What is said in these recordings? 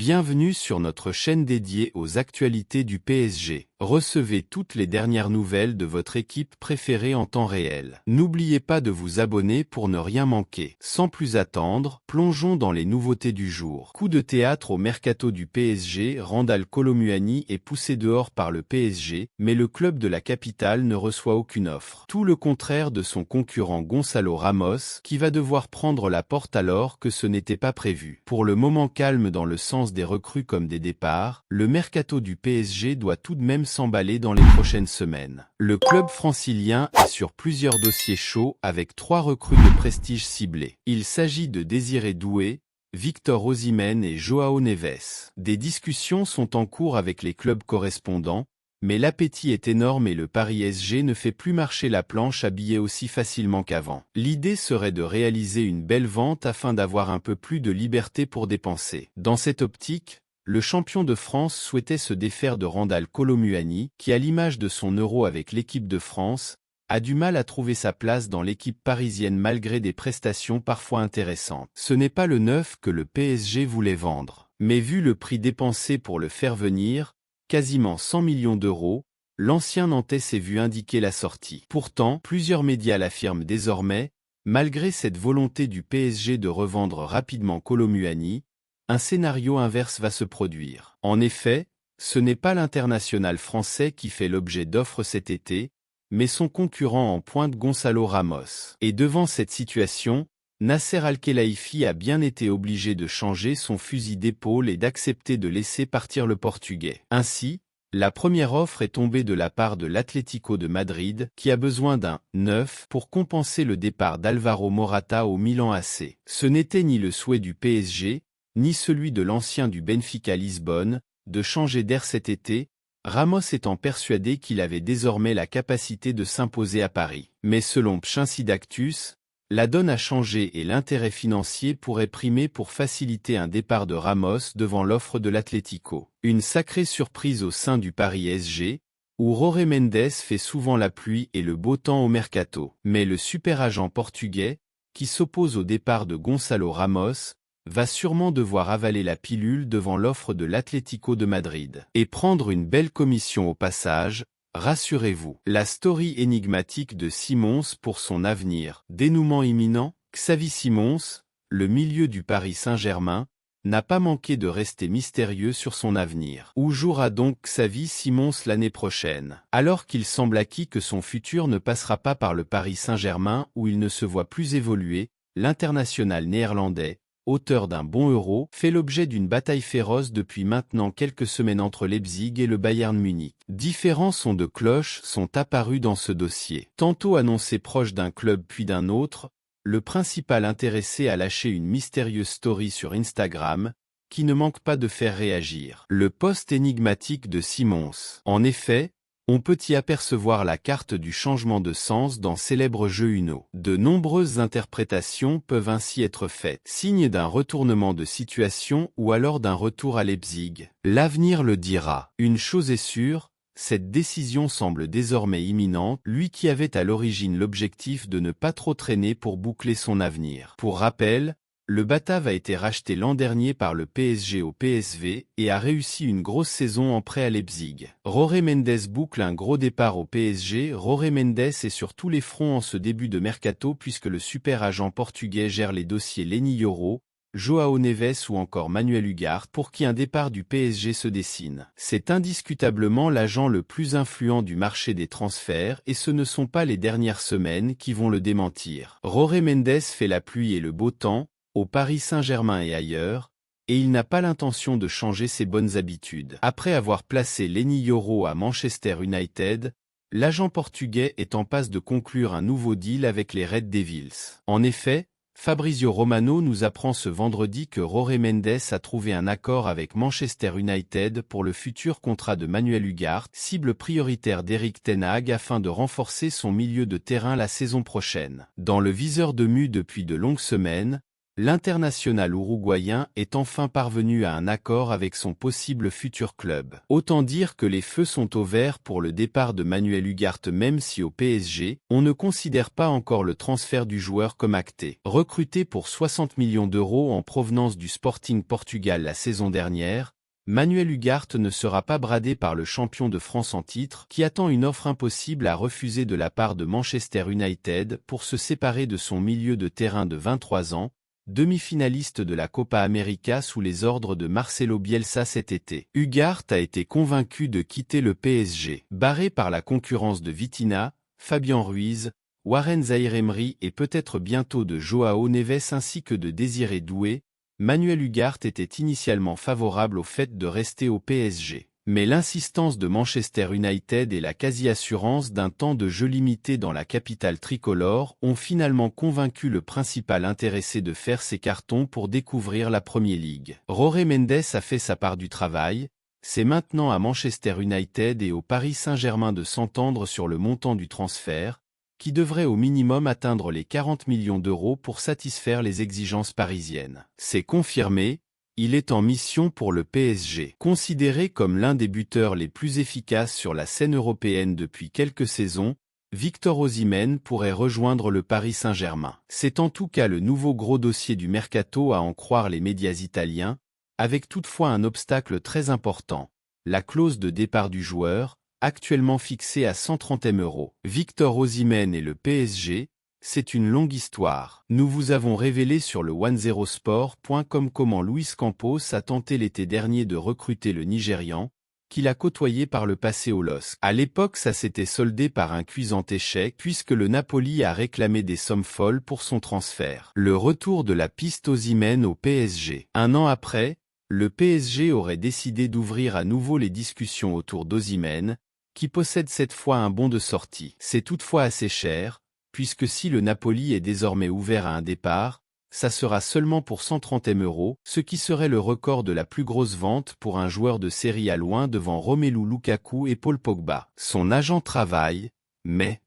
Bienvenue sur notre chaîne dédiée aux actualités du PSG. Recevez toutes les dernières nouvelles de votre équipe préférée en temps réel. N'oubliez pas de vous abonner pour ne rien manquer. Sans plus attendre, plongeons dans les nouveautés du jour. Coup de théâtre au mercato du PSG, Randal Kolo Muani est poussé dehors par le PSG, mais le club de la capitale ne reçoit aucune offre. Tout le contraire de son concurrent Gonçalo Ramos, qui va devoir prendre la porte alors que ce n'était pas prévu. Pour le moment calme dans le sens des recrues comme des départs, le mercato du PSG doit tout de même s'emballer dans les prochaines semaines. Le club francilien est sur plusieurs dossiers chauds avec 3 recrues de prestige ciblées. Il s'agit de Désiré Doué, Victor Osimhen et Joao Neves. Des discussions sont en cours avec les clubs correspondants, mais l'appétit est énorme et le Paris SG ne fait plus marcher la planche à billets aussi facilement qu'avant. L'idée serait de réaliser une belle vente afin d'avoir un peu plus de liberté pour dépenser. Dans cette optique, le champion de France souhaitait se défaire de Randal Kolo Muani, qui à l'image de son Euro avec l'équipe de France, a du mal à trouver sa place dans l'équipe parisienne malgré des prestations parfois intéressantes. Ce n'est pas le neuf que le PSG voulait vendre, mais vu le prix dépensé pour le faire venir, quasiment 100 millions d'euros, l'ancien Nantais s'est vu indiquer la sortie. Pourtant, plusieurs médias l'affirment désormais, malgré cette volonté du PSG de revendre rapidement Kolo Muani, un scénario inverse va se produire. En effet, ce n'est pas l'international français qui fait l'objet d'offres cet été, mais son concurrent en pointe Gonçalo Ramos. Et devant cette situation, Nasser Al-Khelaifi a bien été obligé de changer son fusil d'épaule et d'accepter de laisser partir le Portugais. Ainsi, la première offre est tombée de la part de l'Atlético de Madrid, qui a besoin d'un neuf pour compenser le départ d'Alvaro Morata au Milan AC. Ce n'était ni le souhait du PSG, ni celui de l'ancien du Benfica Lisbonne, de changer d'air cet été, Ramos étant persuadé qu'il avait désormais la capacité de s'imposer à Paris. Mais selon Pchinsidactus, la donne a changé et l'intérêt financier pourrait primer pour faciliter un départ de Ramos devant l'offre de l'Atlético. Une sacrée surprise au sein du Paris SG, où Jorge Mendes fait souvent la pluie et le beau temps au mercato. Mais le super agent portugais, qui s'oppose au départ de Gonçalo Ramos, va sûrement devoir avaler la pilule devant l'offre de l'Atlético de Madrid. Et prendre une belle commission au passage, rassurez-vous. La story énigmatique de Simons pour son avenir. Dénouement imminent, Xavi Simons, le milieu du Paris Saint-Germain, n'a pas manqué de rester mystérieux sur son avenir. Où jouera donc Xavi Simons l'année prochaine? Alors qu'il semble acquis que son futur ne passera pas par le Paris Saint-Germain où il ne se voit plus évoluer, l'international néerlandais, auteur d'un bon Euro, fait l'objet d'une bataille féroce depuis maintenant quelques semaines entre Leipzig et le Bayern Munich. Différents sons de cloche sont apparus dans ce dossier. Tantôt annoncé proche d'un club puis d'un autre, le principal intéressé a lâché une mystérieuse story sur Instagram, qui ne manque pas de faire réagir. Le post énigmatique de Simons. En effet, on peut y apercevoir la carte du changement de sens dans célèbre jeu Uno. De nombreuses interprétations peuvent ainsi être faites. Signe d'un retournement de situation ou alors d'un retour à Leipzig. L'avenir le dira. Une chose est sûre, cette décision semble désormais imminente, lui qui avait à l'origine l'objectif de ne pas trop traîner pour boucler son avenir. Pour rappel, le Batave a été racheté l'an dernier par le PSG au PSV et a réussi une grosse saison en prêt à Leipzig. Jorge Mendes boucle un gros départ au PSG. Jorge Mendes est sur tous les fronts en ce début de mercato puisque le super agent portugais gère les dossiers Leny Yoro, Joao Neves ou encore Manuel Ugarte pour qui un départ du PSG se dessine. C'est indiscutablement l'agent le plus influent du marché des transferts et ce ne sont pas les dernières semaines qui vont le démentir. Jorge Mendes fait la pluie et le beau temps, au Paris Saint-Germain et ailleurs, et il n'a pas l'intention de changer ses bonnes habitudes. Après avoir placé Leny Yoro à Manchester United, l'agent portugais est en passe de conclure un nouveau deal avec les Red Devils. En effet, Fabrizio Romano nous apprend ce vendredi que Jorge Mendes a trouvé un accord avec Manchester United pour le futur contrat de Manuel Ugarte, cible prioritaire d'Erik ten Hag afin de renforcer son milieu de terrain la saison prochaine. Dans le viseur de mue depuis de longues semaines, L'international uruguayen est enfin parvenu à un accord avec son possible futur club. Autant dire que les feux sont au vert pour le départ de Manuel Ugarte, même si au PSG, on ne considère pas encore le transfert du joueur comme acté. Recruté pour 60 millions d'euros en provenance du Sporting Portugal la saison dernière, Manuel Ugarte ne sera pas bradé par le champion de France en titre qui attend une offre impossible à refuser de la part de Manchester United pour se séparer de son milieu de terrain de 23 ans, demi-finaliste de la Copa América sous les ordres de Marcelo Bielsa cet été. Ugarte a été convaincu de quitter le PSG. Barré par la concurrence de Vitinha, Fabian Ruiz, Warren Zaïre-Emery et peut-être bientôt de Joao Neves ainsi que de Désiré Doué, Manuel Ugarte était initialement favorable au fait de rester au PSG. Mais l'insistance de Manchester United et la quasi-assurance d'un temps de jeu limité dans la capitale tricolore ont finalement convaincu le principal intéressé de faire ses cartons pour découvrir la Premier League. Jorge Mendes a fait sa part du travail, c'est maintenant à Manchester United et au Paris Saint-Germain de s'entendre sur le montant du transfert, qui devrait au minimum atteindre les 40 millions d'euros pour satisfaire les exigences parisiennes. C'est confirmé. Il est en mission pour le PSG. Considéré comme l'un des buteurs les plus efficaces sur la scène européenne depuis quelques saisons, Victor Osimhen pourrait rejoindre le Paris Saint-Germain. C'est en tout cas le nouveau gros dossier du mercato à en croire les médias italiens, avec toutefois un obstacle très important, la clause de départ du joueur, actuellement fixée à 130 M €. Victor Osimhen et le PSG, c'est une longue histoire. Nous vous avons révélé sur le 10sport.com comment Luis Campos a tenté l'été dernier de recruter le Nigérian, qu'il a côtoyé par le passé au LOSC. À l'époque, ça s'était soldé par un cuisant échec puisque le Napoli a réclamé des sommes folles pour son transfert. Le retour de la piste Osimhen au PSG. Un an après, le PSG aurait décidé d'ouvrir à nouveau les discussions autour d'Osimhen, qui possède cette fois un bon de sortie. C'est toutefois assez cher, puisque si le Napoli est désormais ouvert à un départ, ça sera seulement pour 130 M €, ce qui serait le record de la plus grosse vente pour un joueur de Serie A loin devant Romelu Lukaku et Paul Pogba. Son agent travaille, mais,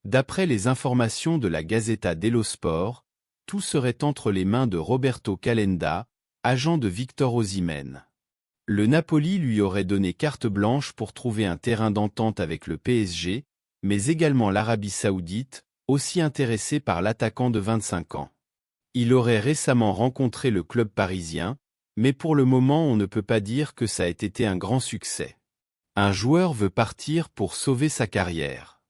d'après les informations de la Gazzetta dello Sport, tout serait entre les mains de Roberto Calenda, agent de Victor Osimhen. Le Napoli lui aurait donné carte blanche pour trouver un terrain d'entente avec le PSG, mais également l'Arabie Saoudite, aussi intéressé par l'attaquant de 25 ans. Il aurait récemment rencontré le club parisien, mais pour le moment on ne peut pas dire que ça ait été un grand succès. Un joueur veut partir pour sauver sa carrière.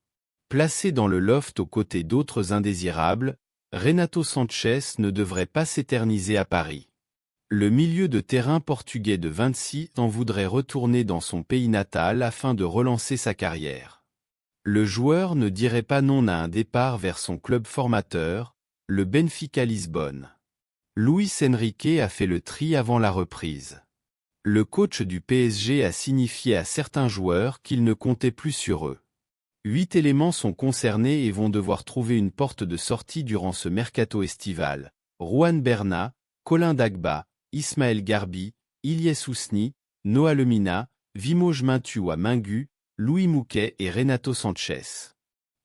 Placé dans le loft aux côtés d'autres indésirables, Renato Sanchez ne devrait pas s'éterniser à Paris. Le milieu de terrain portugais de 26 ans voudrait retourner dans son pays natal afin de relancer sa carrière. Le joueur ne dirait pas non à un départ vers son club formateur, le Benfica Lisbonne. Luis Enrique a fait le tri avant la reprise. Le coach du PSG a signifié à certains joueurs qu'il ne comptait plus sur eux. 8 éléments sont concernés et vont devoir trouver une porte de sortie durant ce mercato estival. Juan Bernat, Colin Dagba, Ismaël Garbi, Ilyes Ousni, Noah Lemina, Vimoj Mintua Mingu, Louis Mouquet et Renato Sanchez.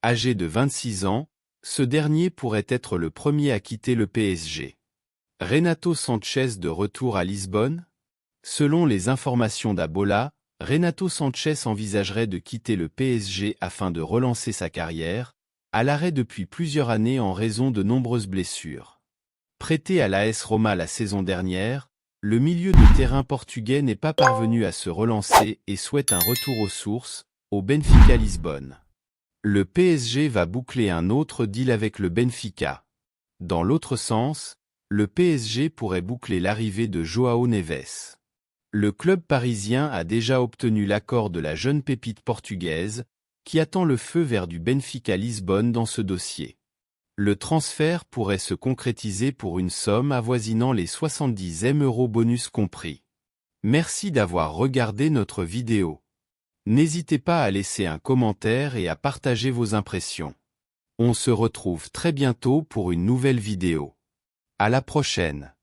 Âgé de 26 ans, ce dernier pourrait être le premier à quitter le PSG. Renato Sanchez de retour à Lisbonne? Selon les informations d'Abola, Renato Sanchez envisagerait de quitter le PSG afin de relancer sa carrière, à l'arrêt depuis plusieurs années en raison de nombreuses blessures. Prêté à l'AS Roma la saison dernière, le milieu de terrain portugais n'est pas parvenu à se relancer et souhaite un retour aux sources, au Benfica Lisbonne. Le PSG va boucler un autre deal avec le Benfica. Dans l'autre sens, le PSG pourrait boucler l'arrivée de Joao Neves. Le club parisien a déjà obtenu l'accord de la jeune pépite portugaise, qui attend le feu vert du Benfica Lisbonne dans ce dossier. Le transfert pourrait se concrétiser pour une somme avoisinant les 70 M € bonus compris. Merci d'avoir regardé notre vidéo. N'hésitez pas à laisser un commentaire et à partager vos impressions. On se retrouve très bientôt pour une nouvelle vidéo. À la prochaine.